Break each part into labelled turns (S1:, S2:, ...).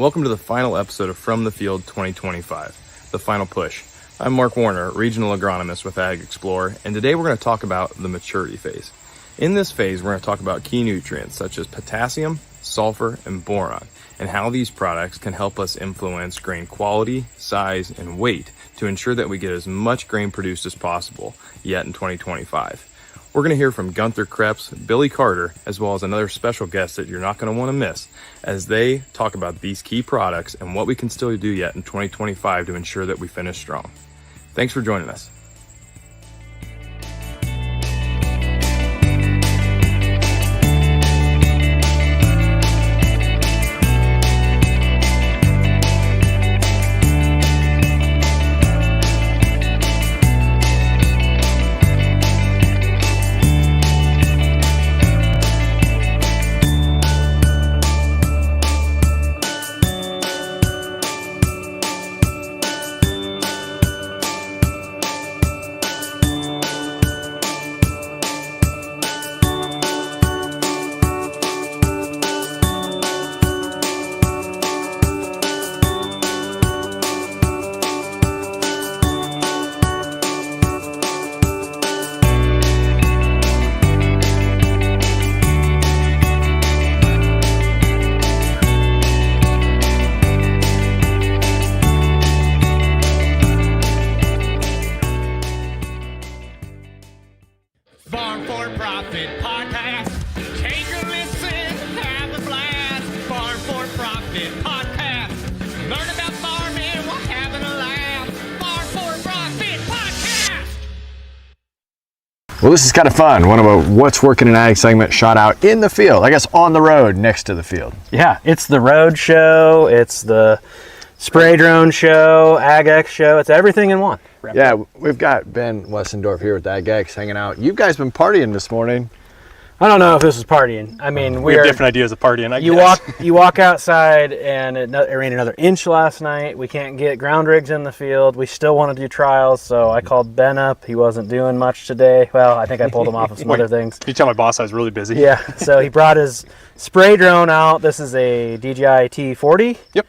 S1: Welcome to the final episode of From the Field 2025, the final push. I'm Mark Warner, Regional Agronomist with Ag Explorer, and today we're going to talk about the maturity phase. In this phase, we're going to talk about key nutrients such as potassium, sulfur, and boron, and how these products can help us influence grain quality, size, and weight to ensure that we get as much grain produced as possible yet in 2025. We're going to hear from Gunther Kreps, Billy Carter, as well as another special guest that you're not going to want to miss as they talk about these key products and what we can still do yet in 2025 to ensure that we finish strong. Thanks for joining us.
S2: Farm for Profit Podcast. Take a listen, have a blast. Farm for Profit Podcast. Learn about farming while having a laugh. Farm for Profit Podcast.
S3: Well, this is kind of fun. One of a What's Working in Ag segment shot out in the field, I guess on the road next to the field.
S4: Yeah, it's the road show, it's the spray drone show, AgX show, it's everything in one.
S3: Yeah, we've got Ben Wessendorf here with AgX hanging out. You guys been partying this morning.
S4: I don't know if this is partying. I mean,
S5: we have different ideas of partying, I
S4: guess. You walk outside and it rained another inch last night. We can't get ground rigs in the field. We still want to do trials, so I called Ben up. He wasn't doing much today. Well, I think I pulled him off of some other things.
S5: You tell my boss I was really busy.
S4: Yeah, so he brought his spray drone out. This is a DJI T40.
S5: Yep.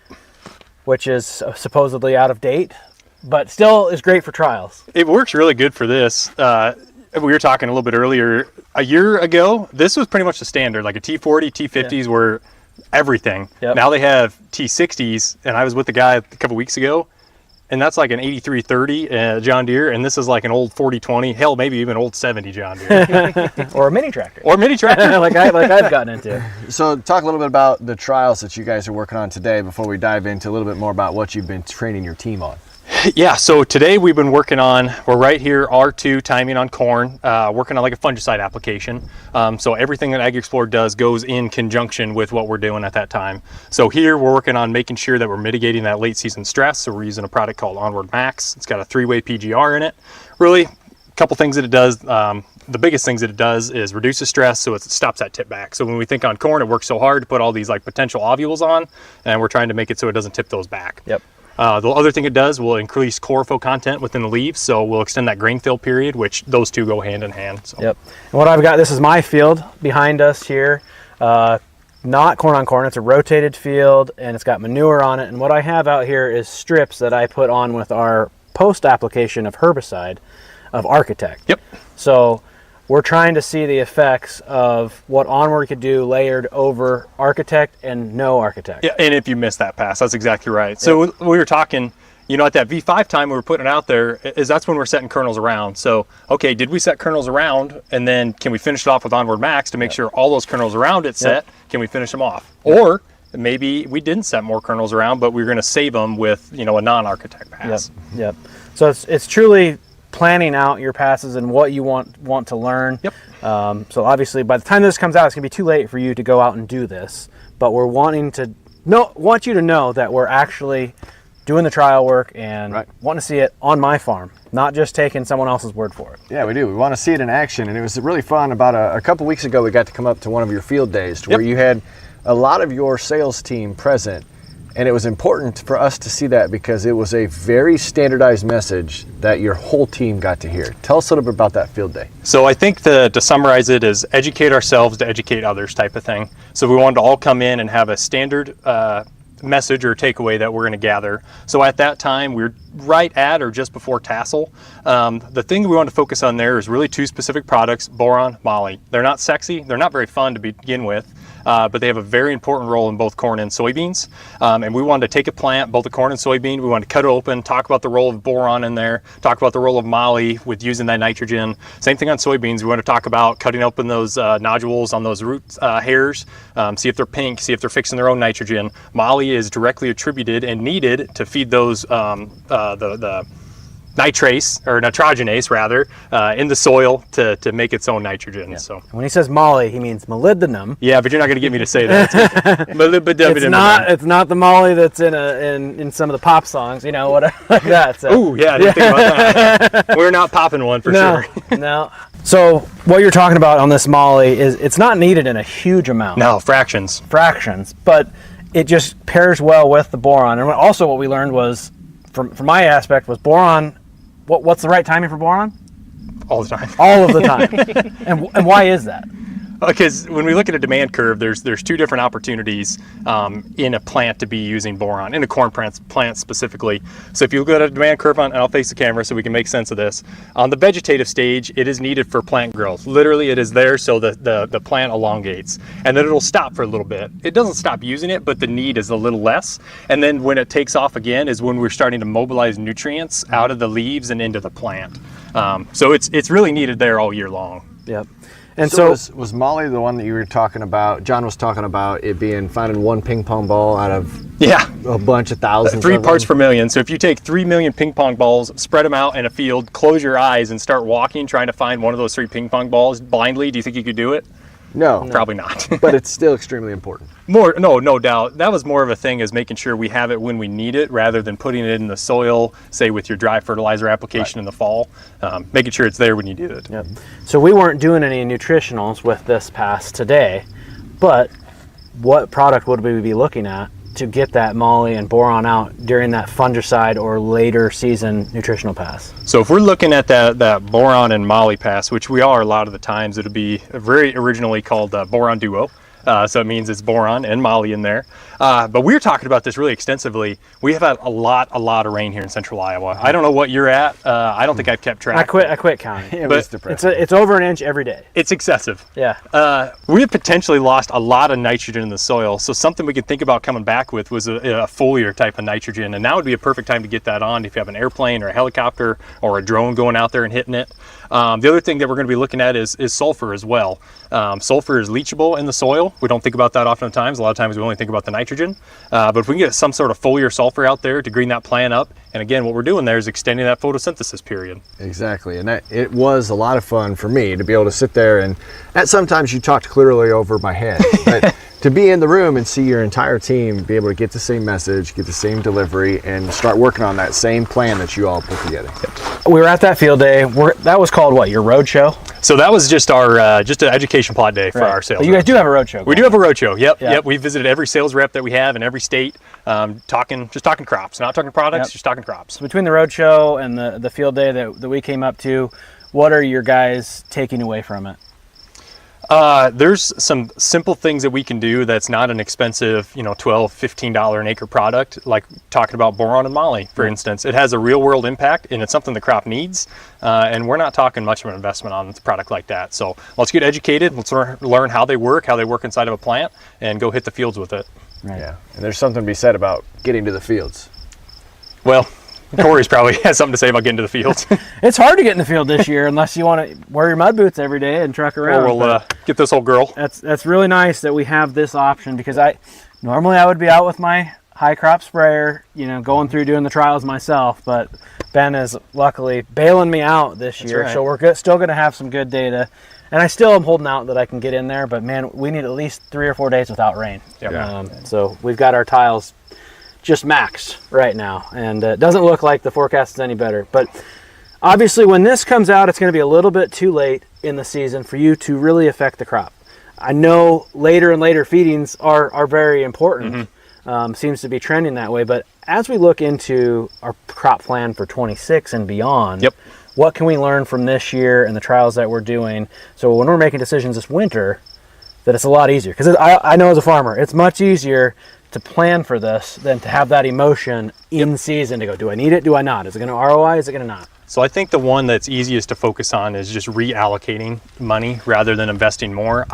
S4: Which is supposedly out of date, but still is great for trials.
S5: It works really good for this. We were talking a little bit earlier. A year ago, this was pretty much the standard. Like a T40, T50s were everything. Yep. Now they have T60s, and I was with the guy a couple weeks ago, and that's like an 8330 John Deere, and this is like an old 4020, hell, maybe even old 70 John Deere.
S4: Or a mini tractor.
S5: Or a mini tractor.
S4: like I've gotten into.
S3: So talk a little bit about the trials that you guys are working on today before we dive into a little bit more about what you've been training your team on.
S5: Yeah, so today we've been working on, we're right here, R2 timing on corn, working on like a fungicide application. So everything that Ag Explorer does goes in conjunction with what we're doing at that time. So here we're working on making sure that we're mitigating that late season stress. So we're using a product called Onward Max. It's got a 3-way PGR in it. Really, a couple things that it does. The biggest things that it does is reduce the stress, so it stops that tip back. So when we think on corn, it works so hard to put all these like potential ovules on, and we're trying to make it so it doesn't tip those back.
S4: Yep.
S5: The other thing it does will increase chlorophyll content within the leaves, so we'll extend that grain fill period, which those two go hand in hand. So.
S4: Yep. And what I've got, this is my field behind us here. Not corn on corn, it's a rotated field, and it's got manure on it. And what I have out here is strips that I put on with our post application of herbicide of Architect.
S5: Yep.
S4: So we're trying to see the effects of what Onward could do layered over Architect and no Architect.
S5: Yeah, and if you missed that pass, that's exactly right. Yep. So we were talking, you know, at that V5 time we were putting it out there, is that's when we're setting kernels around. So, okay, did we set kernels around, and then can we finish it off with Onward Max to make sure all those kernels around it set, can we finish them off? Yep. Or maybe we didn't set more kernels around, but we were going to save them with, you know, a non-Architect pass.
S4: Yep. So it's truly planning out your passes and what you want to learn.
S5: Yep.
S4: So obviously by the time this comes out, it's gonna be too late for you to go out and do this, but we're want you to know that we're actually doing the trial work and want to see it on my farm, not just taking someone else's word for it.
S3: Yeah, we do. We want to see it in action, and it was really fun. About a couple weeks ago, we got to come up to one of your field days where you had a lot of your sales team present. And it was important for us to see that because it was a very standardized message that your whole team got to hear. Tell us a little bit about that field day.
S5: So I think to summarize it is educate ourselves to educate others type of thing. So we wanted to all come in and have a standard message or takeaway that we're going to gather. So at that time, we're right at or just before tassel. The thing we want to focus on there is really two specific products, boron, moly. They're not sexy, they're not very fun to begin with, but they have a very important role in both corn and soybeans. And we wanted to take a plant, both the corn and soybean, we wanted to cut it open, talk about the role of boron in there, talk about the role of moly with using that nitrogen. Same thing on soybeans, we want to talk about cutting open those nodules on those root hairs, see if they're pink, see if they're fixing their own nitrogen. Moly is directly attributed and needed to feed those the nitrates or nitrogenase rather in the soil to make its own nitrogen. Yeah. So
S4: when he says moly, he means molybdenum.
S5: Yeah, but you're not going to get me to say that.
S4: It's not the moly that's in some of the pop songs, you know, whatever like that. So.
S5: Oh yeah, I didn't think about that. We're not popping one for sure.
S4: No. So what you're talking about on this moly is it's not needed in a huge amount.
S5: No, fractions,
S4: but it just pairs well with the boron. And also what we learned was, from my aspect, was boron. What's the right timing for boron?
S5: All the time.
S4: All of the time. And why is that?
S5: Because when we look at a demand curve, there's two different opportunities in a plant to be using boron, in a corn plant specifically. So if you look at a demand curve and I'll face the camera so we can make sense of this. On the vegetative stage, it is needed for plant growth. Literally, it is there so the plant elongates. And then it'll stop for a little bit. It doesn't stop using it, but the need is a little less. And then when it takes off again is when we're starting to mobilize nutrients out of the leaves and into the plant. So it's really needed there all year long.
S4: Yep. And
S3: so was moly the one that you were talking about? John was talking about it being finding one ping pong ball out of a bunch of thousands.
S5: 3 parts per million. So if you take 3 million ping pong balls, spread them out in a field, close your eyes, and start walking, trying to find one of those 3 ping pong balls blindly, do you think you could do it?
S3: No,
S5: probably not.
S3: But it's still extremely important.
S5: No doubt. That was more of a thing as making sure we have it when we need it, rather than putting it in the soil, say with your dry fertilizer application in the fall. Making sure it's there when you need it.
S4: Yep. So we weren't doing any nutritionals with this pass today, but what product would we be looking at to get that moly and boron out during that fungicide or later season nutritional pass?
S5: So if we're looking at that boron and moly pass, which we are a lot of the times, it'll be very originally called boron duo. So it means it's boron and moly in there. But we're talking about this really extensively. We have had a lot of rain here in central Iowa. I don't know what you're at. I don't think I've kept track.
S4: I quit counting.
S5: But
S4: it's over an inch every day.
S5: It's excessive.
S4: Yeah.
S5: We have potentially lost a lot of nitrogen in the soil. So something we could think about coming back with was a foliar type of nitrogen. And now would be a perfect time to get that on if you have an airplane or a helicopter or a drone going out there and hitting it. The other thing that we're going to be looking at is sulfur as well. Sulfur is leachable in the soil. We don't think about that oftentimes. A lot of times we only think about the nitrogen. But if we can get some sort of foliar sulfur out there to green that plant up, and again, what we're doing there is extending that photosynthesis period.
S3: Exactly, and it was a lot of fun for me to be able to sit there and sometimes you talked clearly over my head, but to be in the room and see your entire team be able to get the same message, get the same delivery, and start working on that same plan that you all put together.
S4: We were at that field day. That was called what, your road show?
S5: So that was just our just an education plot day for our sales.
S4: But you guys do have a road show.
S5: We do have a road show. Yep. We visited every sales rep that we have in every state, talking crops, not talking products, just talking crops.
S4: So between the road show and the field day that we came up to, what are your guys taking away from it?
S5: There's some simple things that we can do that's not an expensive, $12, $15 an acre product, like talking about boron and moly, for instance. It has a real world impact and it's something the crop needs. And we're not talking much of an investment on a product like that. So let's get educated. Let's learn how they work inside of a plant, and go hit the fields with it.
S3: Right. Yeah. And there's something to be said about getting to the fields.
S5: Well, Corey's probably has something to say about getting to the fields.
S4: It's hard to get in the field this year unless you want to wear your mud boots every day and truck around.
S5: Or we'll get this old girl.
S4: That's really nice that we have this option, because normally I would be out with my high crop sprayer, going through doing the trials myself, but Ben is luckily bailing me out this year. Right. So we're still going to have some good data. And I still am holding out that I can get in there, but man, we need at least 3 or 4 days without rain.
S5: Yep.
S4: So we've got our tiles just maxed right now, and it doesn't look like the forecast is any better. But obviously when this comes out, it's going to be a little bit too late in the season for you to really affect the crop. I know later and later feedings are very important. Seems to be trending that way. But as we look into our crop plan for 26 and beyond, what can we learn from this year and the trials that we're doing, so when we're making decisions this winter, that it's a lot easier? Because I know as a farmer, it's much easier to plan for this than to have that emotion in season to go, do I need it? Do I not? Is it going to ROI? Is it going to not?
S5: So I think the one that's easiest to focus on is just reallocating money rather than investing more.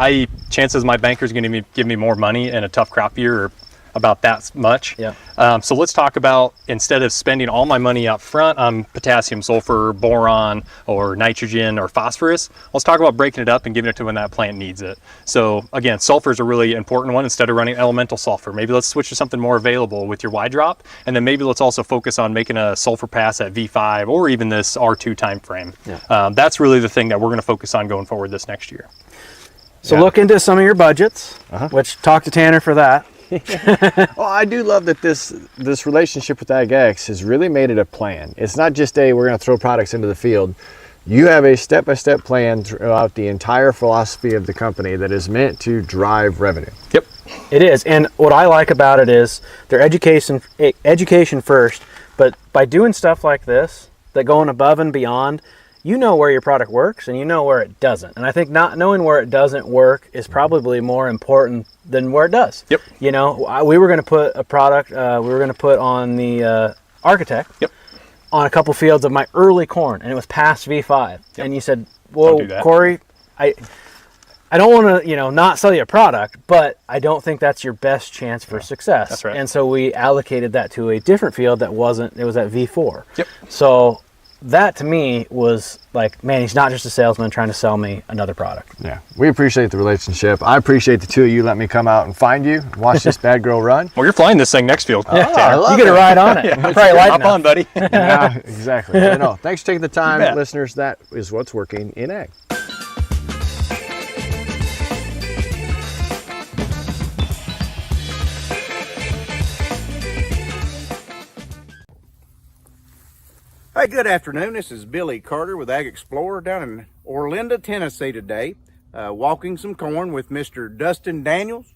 S5: Chances my banker's going to give me more money in a tough crop year are about that much.
S4: Yeah.
S5: So let's talk about, instead of spending all my money up front on potassium, sulfur, boron, or nitrogen or phosphorus, let's talk about breaking it up and giving it to when that plant needs it. So again, sulfur is a really important one. Instead of running elemental sulfur, maybe let's switch to something more available with your Y drop, and then maybe let's also focus on making a sulfur pass at V5 or even this R2 time frame.
S4: Yeah.
S5: That's really the thing that we're going to focus on going forward this next year.
S4: So look into some of your budgets, which talk to Tanner for that.
S3: Well, I do love that this relationship with AgX has really made it a plan. It's not just we're going to throw products into the field. You have a step-by-step plan throughout the entire philosophy of the company that is meant to drive revenue.
S5: Yep.
S4: It is, and what I like about it is their education first, but by doing stuff like this, that going above and beyond, you know where your product works and you know where it doesn't. And I think not knowing where it doesn't work is probably more important than where it does.
S5: Yep.
S4: You know, we were going to put a product, we were going to put on the Architect.
S5: Yep.
S4: On a couple fields of my early corn, and it was past V5. Yep. And you said, "Well,
S5: Don't do that.
S4: Corey, I don't want to, not sell you a product, but I don't think that's your best chance for success."
S5: That's right.
S4: And so we allocated that to a different field that wasn't. It was at V4.
S5: Yep.
S4: So that to me was like, man, he's not just a salesman trying to sell me another product.
S3: Yeah, we appreciate the relationship. I appreciate the two of you letting me come out and find you, watch this bad girl run.
S5: Well, you're flying this thing next field.
S4: Yeah,
S3: I love
S4: you get
S3: it.
S4: a ride on it. Probably light
S5: Hop
S4: enough.
S5: on, buddy.
S3: Yeah, exactly. I know. Thanks for taking the time,
S5: bet.
S3: listeners. That is what's working in ag.
S6: Hey, good afternoon. This is Billy Carter with Ag Explorer down in Orlinda, Tennessee today, walking some corn with Mr. Dustin Daniels,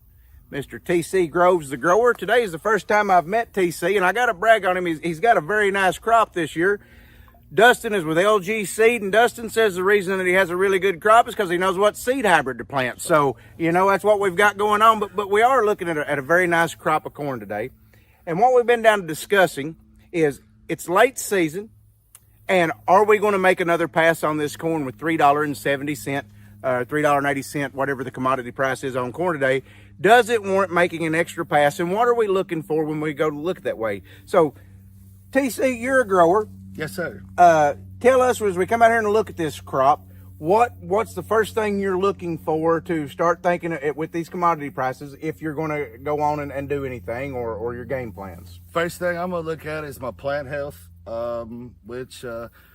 S6: Mr. TC Groves, the grower. Today is the first time I've met TC, and I got to brag on him. He's got a very nice crop this year. Dustin is with LG Seed, and Dustin says the reason that he has a really good crop is because he knows what seed hybrid to plant. So, that's what we've got going on. But we are looking at a very nice crop of corn today. And what we've been down to discussing is it's late season. And are we going to make another pass on this corn with $3.70, $3.80, whatever the commodity price is on corn today? Does it warrant making an extra pass? And what are we looking for when we go to look that way? So, TC, you're a grower.
S7: Yes, sir.
S6: Tell us, as we come out here and look at this crop, what's the first thing you're looking for to start thinking with these commodity prices if you're going to go on and do anything or your game plans?
S7: First thing I'm going to look at is my plant health, which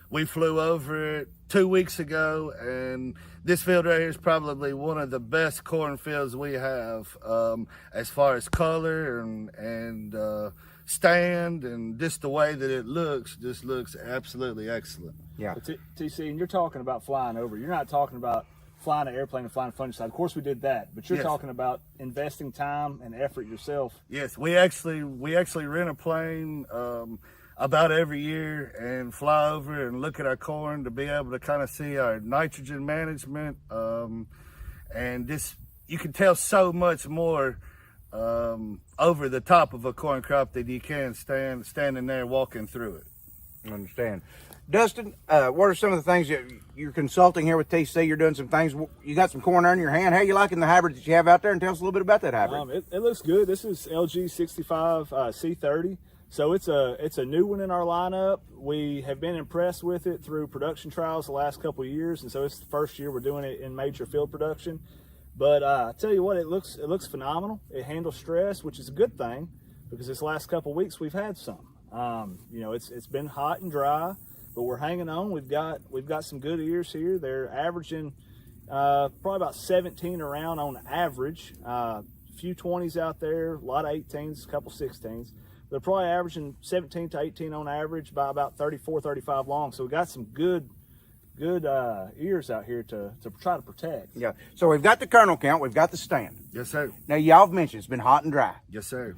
S7: we flew over it 2 weeks ago, and this field right here is probably one of the best corn fields we have as far as color and stand, and just the way that it looks absolutely excellent.
S6: Yeah.
S8: TC, and you're talking about flying over. You're not talking about flying an airplane and flying fungicide. Of course we did that, but you're
S7: Yes.
S8: talking about investing time and effort yourself.
S7: Yes, we actually rent a plane about every year and fly over and look at our corn to be able to kind of see our nitrogen management, and this, you can tell so much more over the top of a corn crop than you can standing there walking through it.
S6: I understand. Dustin, what are some of the things you're consulting here with TC? You're doing some things. You got some corn in your hand. How are you liking the hybrid that you have out there? And tell us a little bit about that hybrid.
S8: It looks good. This is LG 65 C30. So it's a new one in our lineup. We have been impressed with it through production trials the last couple of years, and so it's the first year we're doing it in major field production. But I tell you what, it looks phenomenal. It handles stress, which is a good thing because this last couple of weeks we've had some. It's been hot and dry, but we're hanging on. We've got some good ears here. They're averaging probably about 17 around on average. A few 20s out there, a lot of 18s, a couple 16s. They're probably averaging 17 to 18 on average by about 34, 35 long. So we got some good ears out here to try to protect.
S6: Yeah. So we've got the kernel count. We've got the stand.
S7: Yes, sir.
S6: Now, y'all have mentioned it's been hot and dry.
S7: Yes, sir.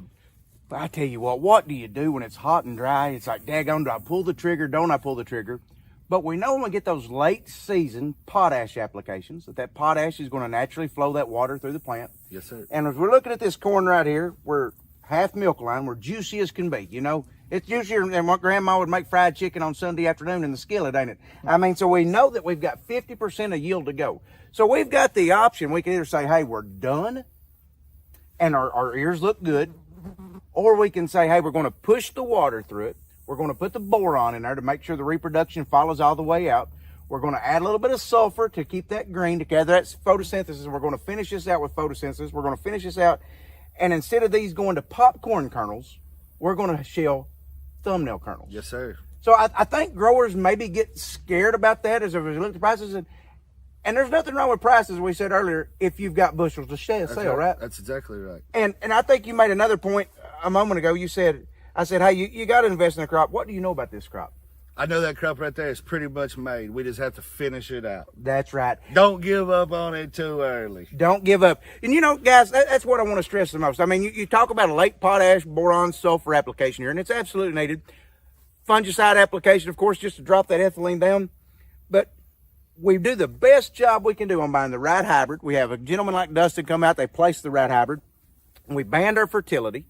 S6: But I tell you what do you do when it's hot and dry? It's like, daggone, do I pull the trigger? Don't I pull the trigger? But we know when we get those late season potash applications, that potash is going to naturally flow that water through the plant.
S7: Yes, sir.
S6: And as we're looking at this corn right here, we're half milk line. We're juicy as can be. You know, it's juicier than what Grandma would make fried chicken on Sunday afternoon in the skillet, ain't it? I mean, so we know that we've got 50% of yield to go. So we've got the option. We can either say, hey, we're done, and our ears look good, or we can say, hey, we're going to push the water through it. We're going to put the boron in there to make sure the reproduction follows all the way out. We're going to add a little bit of sulfur to keep that green, to gather that photosynthesis. We're going to finish this out with photosynthesis. We're going to finish this out. And instead of these going to popcorn kernels, we're going to shell thumbnail kernels.
S7: Yes, sir.
S6: So I think growers maybe get scared about that as they look at the prices. And there's nothing wrong with prices, we said earlier, if you've got bushels to sell, right?
S7: That's exactly right.
S6: And I think you made another point a moment ago. I said, hey, you got to invest in a crop. What do you know about this crop?
S7: I know that crop right there is pretty much made. We just have to finish it out.
S6: That's right.
S7: Don't give up on it too early.
S6: Don't give up. And you know, guys, that's what I want to stress the most. I mean, you talk about a late potash, boron, sulfur application here, and it's absolutely needed. Fungicide application, of course, just to drop that ethylene down. But we do the best job we can do on buying the right hybrid. We have a gentleman like Dustin come out, they place the right hybrid. And we band our fertility.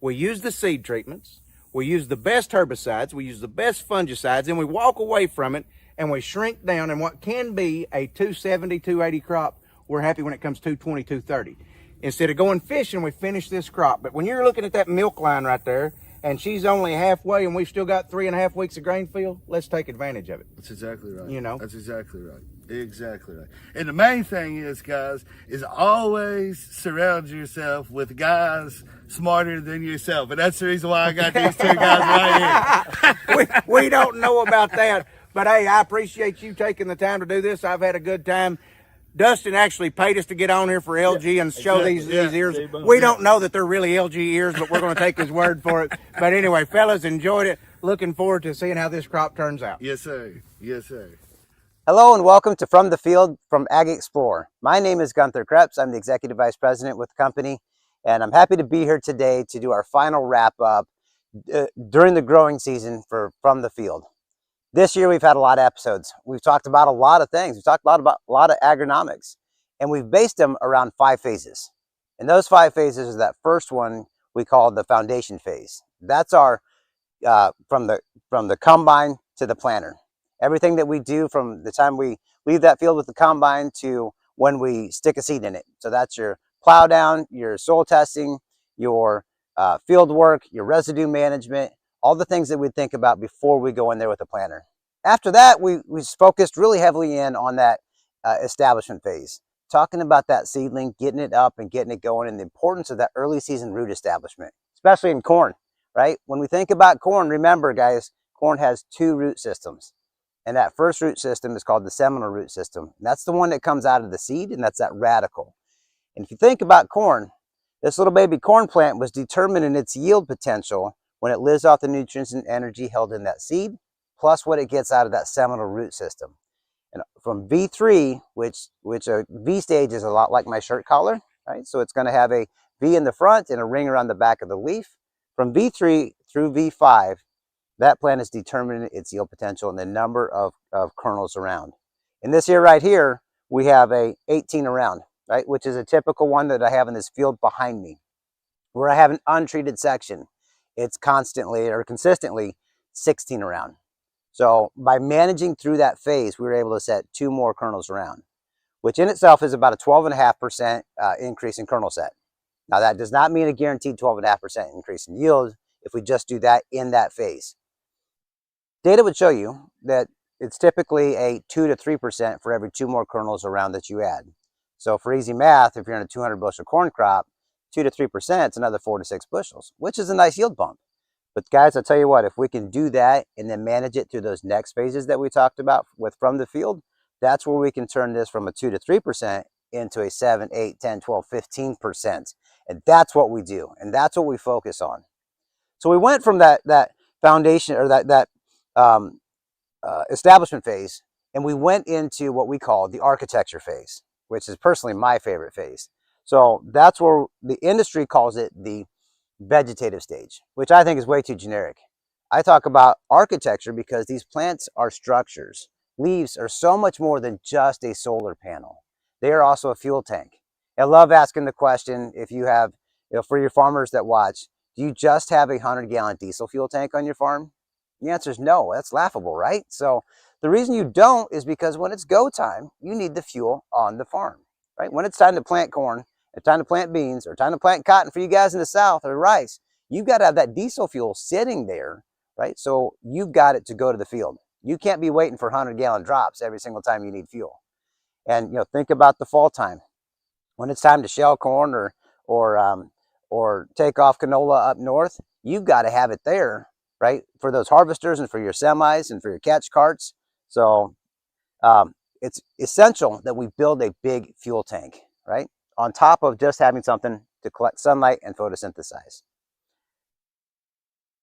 S6: We use the seed treatments. We use the best herbicides. We use the best fungicides. And we walk away from it and we shrink down. And what can be a 270, 280 crop, we're happy when it comes 220, 230. Instead of going fishing, we finish this crop. But when you're looking at that milk line right there, and she's only halfway and we've still got 3.5 weeks of grain field, let's take advantage of it.
S7: That's exactly right.
S6: You know?
S7: That's exactly right. Exactly right. And the main thing is, guys, is always surround yourself with guys smarter than yourself. And that's the reason why I got these two guys right here.
S6: we don't know about that. But hey, I appreciate you taking the time to do this. I've had a good time. Dustin actually paid us to get on here for LG and show these ears. We don't know that they're really LG ears, but we're going to take his word for it. But anyway, fellas, enjoyed it. Looking forward to seeing how this crop turns out.
S7: Yes, sir. Yes, sir.
S9: Hello and welcome to From the Field from Ag Explorer. My name is Gunther Kreps. I'm the Executive Vice President with the company, and I'm happy to be here today to do our final wrap-up during the growing season for From the Field. This year we've had a lot of episodes. We've talked about a lot of things. We've talked about a lot of agronomics, and we've based them around 5 phases. And those 5 phases is that first one we call the foundation phase. That's our from the combine to the planter. Everything that we do from the time we leave that field with the combine to when we stick a seed in it. So that's your plow down, your soil testing, your field work, your residue management, all the things that we think about before we go in there with the planter. After that, we focused really heavily in on that establishment phase, talking about that seedling, getting it up and getting it going, and the importance of that early season root establishment, especially in corn, right? When we think about corn, remember guys, corn has 2 root systems. And that first root system is called the seminal root system. And that's the one that comes out of the seed, and that's that radicle. And if you think about corn, this little baby corn plant was determining its yield potential when it lives off the nutrients and energy held in that seed, plus what it gets out of that seminal root system. And from V3, which a V stage is a lot like my shirt collar, right? So it's going to have a V in the front and a ring around the back of the leaf. From V3 through V5, that plant is determining its yield potential and the number of kernels around. In this year right here, we have a 18 around, right? Which is a typical one that I have in this field behind me. Where I have an untreated section, it's constantly or consistently 16 around. So by managing through that phase, we were able to set 2 more kernels around, which in itself is about a 12.5% increase in kernel set. Now that does not mean a guaranteed 12.5% increase in yield if we just do that in that phase. Data would show you that it's typically a 2 to 3% for every 2 more kernels around that you add. So for easy math, if you're in a 200 bushel corn crop, 2 to 3%, it's another 4 to 6 bushels, which is a nice yield bump. But guys, I'll tell you what, if we can do that and then manage it through those next phases that we talked about with from the field, that's where we can turn this from a 2 to 3% into a 7, 8, 10, 12, 15%. And that's what we do. And that's what we focus on. So we went from that foundation or that establishment phase, and we went into what we call the architecture phase, which is personally my favorite phase. So that's where the industry calls it the vegetative stage, which I think is way too generic. I talk about architecture because these plants are structures. Leaves are so much more than just a solar panel. They are also a fuel tank. I love asking the question, if you have, for your farmers that watch, Do you just have a 100-gallon diesel fuel tank on your farm? The answer is no. That's laughable, right? So the reason you don't is because when it's go time, you need the fuel on the farm, right? When it's time to plant corn, or time to plant beans, or time to plant cotton for you guys in the South, or rice, you've got to have that diesel fuel sitting there, right? So you've got it to go to the field. You can't be waiting for 100-gallon drops every single time you need fuel. And think about the fall time. When it's time to shell corn or take off canola up north, you've got to have it there, right? For those harvesters and for your semis and for your catch carts. So it's essential that we build a big fuel tank, right? On top of just having something to collect sunlight and photosynthesize.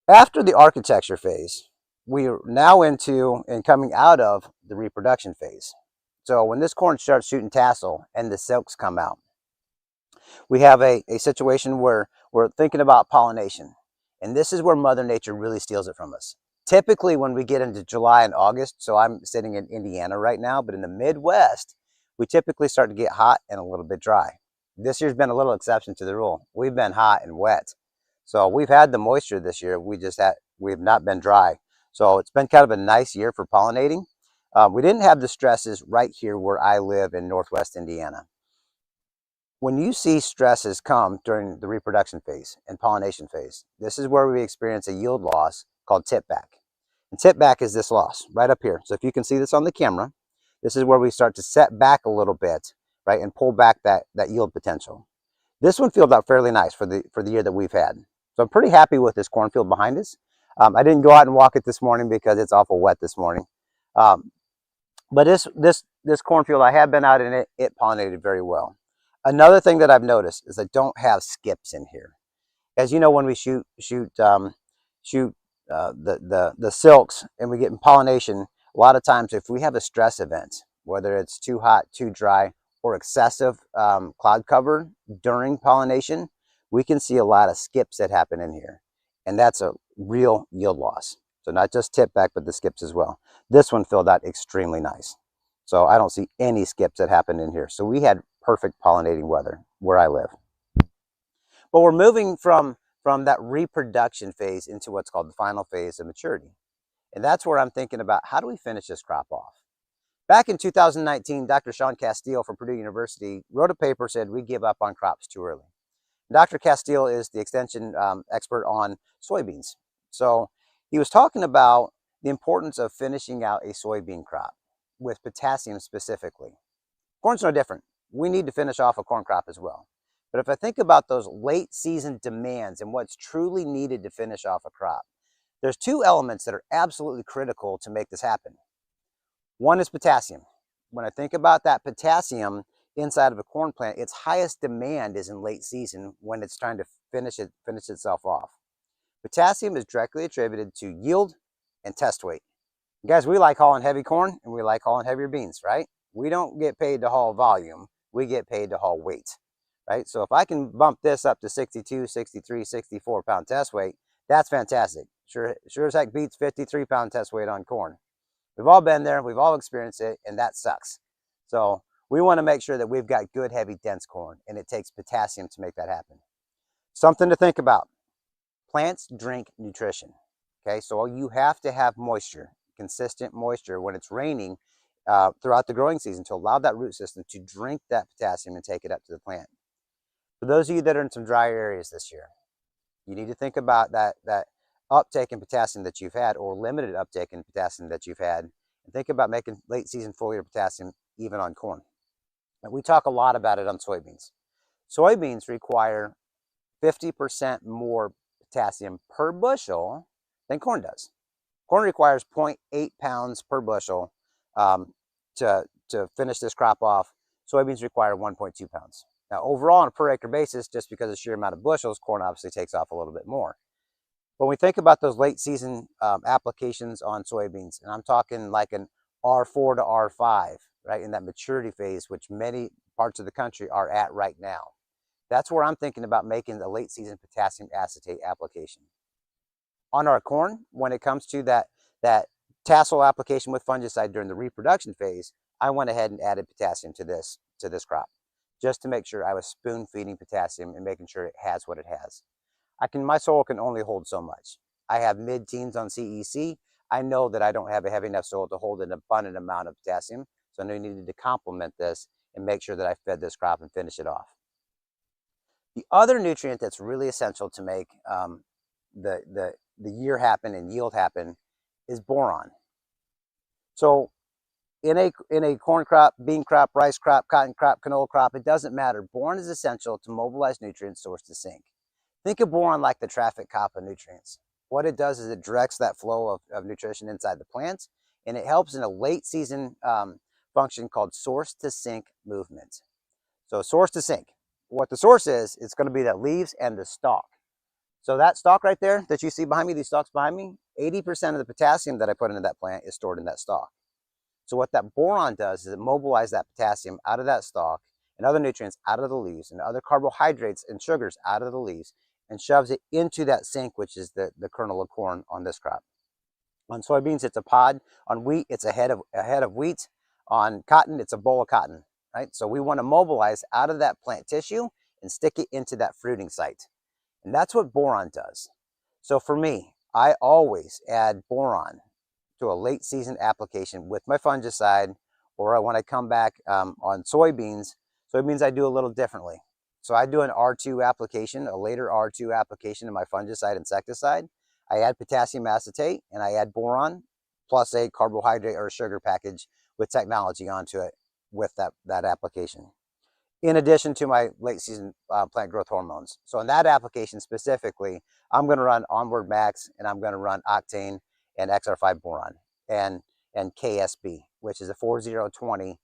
S9: After the architecture phase, we are now into and coming out of the reproduction phase. So when this corn starts shooting tassel and the silks come out, we have a situation where we're thinking about pollination. And this is where Mother Nature really steals it from us. Typically when we get into July and August, so I'm sitting in Indiana right now, but in the Midwest, we typically start to get hot and a little bit dry. This year's been a little exception to the rule. We've been hot and wet. So we've had the moisture this year. We've not been dry. So it's been kind of a nice year for pollinating. We didn't have the stresses right here where I live in Northwest Indiana. When you see stresses come during the reproduction phase and pollination phase, this is where we experience a yield loss called tip back. And tip back is this loss right up here. So if you can see this on the camera, this is where we start to set back a little bit, right, and pull back that yield potential. This one filled out fairly nice for the year that we've had. So I'm pretty happy with this cornfield behind us. I didn't go out and walk it this morning because it's awful wet this morning. But this cornfield, I have been out in it. It pollinated very well. Another thing that I've noticed is I don't have skips in here. As you know, when we shoot the silks and we get in pollination, a lot of times if we have a stress event, whether it's too hot, too dry, or excessive cloud cover during pollination, we can see a lot of skips that happen in here. And that's a real yield loss. So not just tip back, but the skips as well. This one filled out extremely nice. So I don't see any skips that happened in here. So we had perfect pollinating weather where I live. But we're moving from that reproduction phase into what's called the final phase of maturity. And that's where I'm thinking about, how do we finish this crop off? Back in 2019, Dr. Sean Castile from Purdue University wrote a paper, said we give up on crops too early. Dr. Castile is the extension expert on soybeans. So he was talking about the importance of finishing out a soybean crop with potassium specifically. Corn's no different. We need to finish off a corn crop as well. But if I think about those late season demands and what's truly needed to finish off a crop, there's two elements that are absolutely critical to make this happen. One is potassium. When I think about that potassium inside of a corn plant, its highest demand is in late season when it's trying to finish itself off. Potassium is directly attributed to yield and test weight. Guys, we like hauling heavy corn and we like hauling heavier beans, right? We don't get paid to haul volume. We get paid to haul weight, right? So if I can bump this up to 62, 63, 64 pound test weight, that's fantastic. Sure as heck beats 53 pound test weight on corn. We've all been there, we've all experienced it, and that sucks. So we want to make sure that we've got good, heavy, dense corn, and it takes potassium to make that happen. Something to think about. Plants drink nutrition, okay? So you have to have moisture, consistent moisture when it's raining throughout the growing season to allow that root system to drink that potassium and take it up to the plant. For those of you that are in some drier areas this year, you need to think about that uptake in potassium that you've had, or limited uptake in potassium that you've had, and think about making late season foliar potassium even on corn. And we talk a lot about it on soybeans. Soybeans require 50% more potassium per bushel than corn does. Corn requires 0.8 pounds per bushel to finish this crop off. Soybeans require 1.2 pounds. Now overall on a per acre basis, just because of the sheer amount of bushels, corn obviously takes off a little bit more. When we think about those late season applications on soybeans, and I'm talking like an R4 to R5, right, in that maturity phase, which many parts of the country are at right now. That's where I'm thinking about making the late season potassium acetate application. On our corn, when it comes to that tassel application with fungicide during the reproduction phase, I went ahead and added potassium to this crop, just to make sure I was spoon feeding potassium and making sure it has what it has. my soil can only hold so much. I have mid-teens on CEC. I know that I don't have a heavy enough soil to hold an abundant amount of potassium, so I knew I needed to complement this and make sure that I fed this crop and finish it off. The other nutrient that's really essential to make the year happen and yield happen is boron. So in a corn crop, bean crop, rice crop, cotton crop, canola crop, it doesn't matter. Boron is essential to mobilize nutrients source to sink. Think of boron like the traffic cop of nutrients. What it does is it directs that flow of nutrition inside the plants, and it helps in a late season function called source to sink movement. So source to sink. What the source is, it's going to be the leaves and the stalk. So that stalk right there that you see behind me, these stalks behind me, 80% of the potassium that I put into that plant is stored in that stalk. So what that boron does is it mobilizes that potassium out of that stalk and other nutrients out of the leaves and other carbohydrates and sugars out of the leaves and shoves it into that sink, which is the kernel of corn on this crop. On soybeans, it's a pod. On wheat, it's a head of wheat. On cotton, it's a boll of cotton, right? So we want to mobilize out of that plant tissue and stick it into that fruiting site. And that's what boron does. So for me, I always add boron to a late season application with my fungicide, or when I come back on soybeans I do a little differently. So I do an R2 application, a later R2 application of my fungicide insecticide. I add potassium acetate and I add boron plus a carbohydrate or a sugar package with technology onto it with that application. In addition to my late season plant growth hormones. So in that application specifically, I'm going to run Onward Max and I'm going to run Octane and XR5 boron and KSB, which is a 4020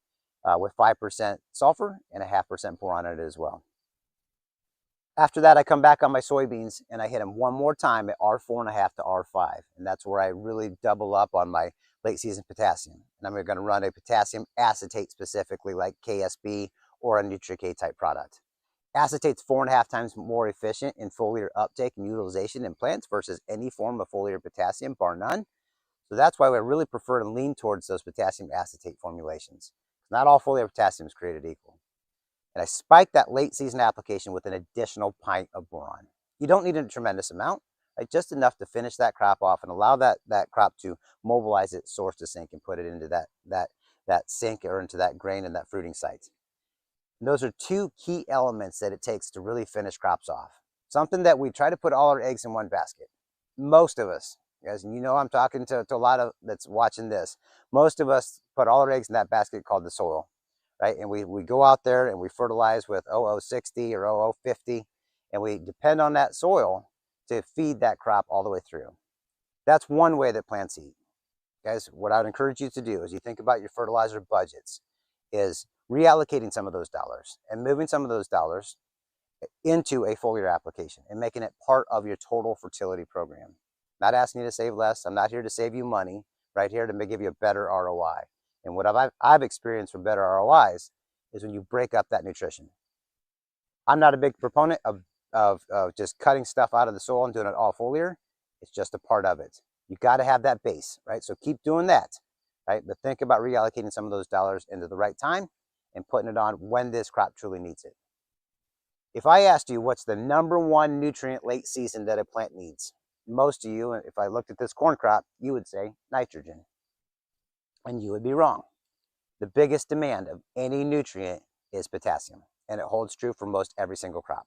S9: with 5% sulfur and 0.5% boron in it as well. After that, I come back on my soybeans and I hit them one more time at R4.5 to R5. And that's where I really double up on my late season potassium. And I'm going to run a potassium acetate specifically like KSB or a Nutri-K type product. Acetate's 4.5 times more efficient in foliar uptake and utilization in plants versus any form of foliar potassium, bar none. So that's why we really prefer to lean towards those potassium acetate formulations. Not all foliar potassium is created equal. And I spike that late season application with an additional pint of boron. You don't need a tremendous amount, right? Just enough to finish that crop off and allow that crop to mobilize its source to sink and put it into that sink or into that grain and that fruiting site. And those are two key elements that it takes to really finish crops off. Something that we try to put all our eggs in one basket. Most of us, guys, and you know I'm talking to a lot of that's watching this, most of us put all our eggs in that basket called the soil. Right? And we go out there and we fertilize with 0060 or 0050, and we depend on that soil to feed that crop all the way through. That's one way that plants eat. Guys, what I would encourage you to do as you think about your fertilizer budgets is reallocating some of those dollars and moving some of those dollars into a foliar application and making it part of your total fertility program. Not asking you to save less. I'm not here to save you money, right here to give you a better ROI. And what I've experienced for better ROIs is when you break up that nutrition. I'm not a big proponent of just cutting stuff out of the soil and doing it all foliar. It's just a part of it. You got to have that base, right? So keep doing that, right? But think about reallocating some of those dollars into the right time and putting it on when this crop truly needs it. If I asked you what's the #1 nutrient late season that a plant needs, most of you, if I looked at this corn crop, you would say nitrogen. And you would be wrong. The biggest demand of any nutrient is potassium, and it holds true for most every single crop.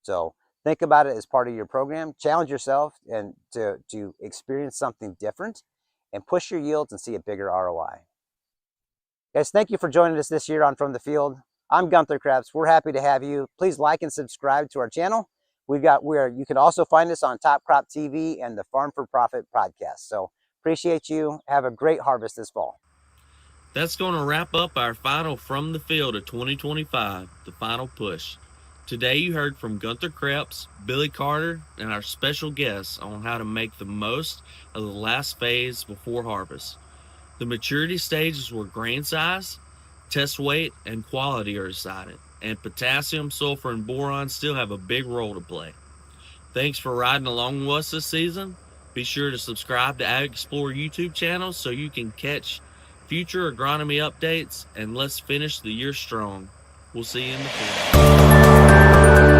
S9: So think about it as part of your program. Challenge yourself and to experience something different and push your yields and see a bigger ROI. Guys, thank you for joining us this year on From the Field. I'm Gunther Kreps. We're happy to have you. Please like and subscribe to our channel. You can also find us on Top Crop TV and the Farm for Profit podcast. So appreciate you. Have a great harvest this fall.
S10: That's going to wrap up our final From the Field of 2025, the final push. Today you heard from Gunther Kreps, Billy Carter, and our special guests on how to make the most of the last phase before harvest. The maturity stages where grain size, test weight, and quality are decided, and potassium, sulfur, and boron still have a big role to play. Thanks for riding along with us this season. Be sure to subscribe to Ag Explorer YouTube channel so you can catch future agronomy updates, and let's finish the year strong. We'll see you in the field.